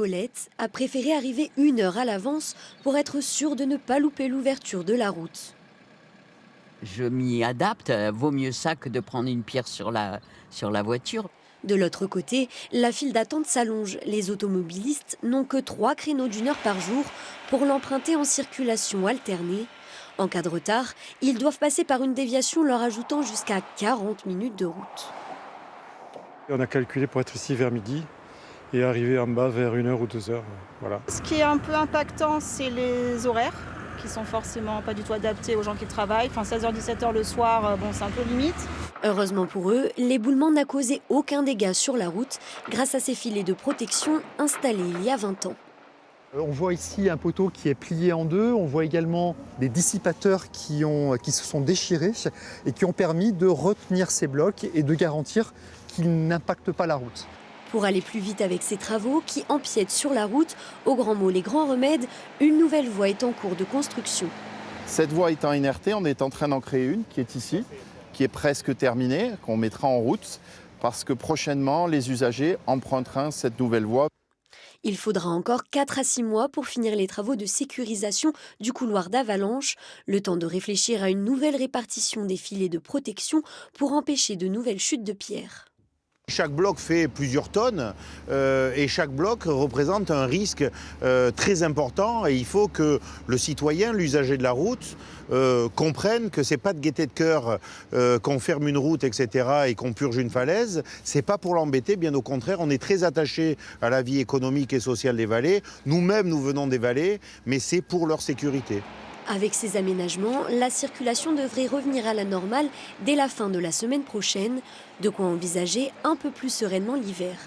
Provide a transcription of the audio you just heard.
Colette a préféré arriver 1 heure à l'avance pour être sûre de ne pas louper l'ouverture de la route. Je m'y adapte, vaut mieux ça que de prendre une pierre sur la voiture. De l'autre côté, la file d'attente s'allonge. Les automobilistes n'ont que 3 créneaux d'1 heure par jour pour l'emprunter en circulation alternée. En cas de retard, ils doivent passer par une déviation leur ajoutant jusqu'à 40 minutes de route. On a calculé pour être ici vers midi et arriver en bas vers 1 heure ou 2 heures. Voilà. Ce qui est un peu impactant, c'est les horaires qui sont forcément pas du tout adaptés aux gens qui travaillent. Enfin, 16h-17h le soir, bon, c'est un peu limite. Heureusement pour eux, l'éboulement n'a causé aucun dégât sur la route grâce à ces filets de protection installés il y a 20 ans. On voit ici un poteau qui est plié en deux. On voit également des dissipateurs qui se sont déchirés et qui ont permis de retenir ces blocs et de garantir qu'ils n'impactent pas la route. Pour aller plus vite avec ces travaux qui empiètent sur la route, au grand mot les grands remèdes, une nouvelle voie est en cours de construction. Cette voie étant inertée, on est en train d'en créer une qui est ici, qui est presque terminée, qu'on mettra en route parce que prochainement les usagers emprunteront cette nouvelle voie. Il faudra encore 4 à 6 mois pour finir les travaux de sécurisation du couloir d'avalanche, le temps de réfléchir à une nouvelle répartition des filets de protection pour empêcher de nouvelles chutes de pierres. Chaque bloc fait plusieurs tonnes et chaque bloc représente un risque très important et il faut que le citoyen, l'usager de la route, comprenne que c'est pas de gaieté de cœur qu'on ferme une route, etc. et qu'on purge une falaise. C'est pas pour l'embêter, bien au contraire, on est très attaché à la vie économique et sociale des vallées. Nous-mêmes, nous venons des vallées, mais c'est pour leur sécurité. Avec ces aménagements, la circulation devrait revenir à la normale dès la fin de la semaine prochaine, de quoi envisager un peu plus sereinement l'hiver.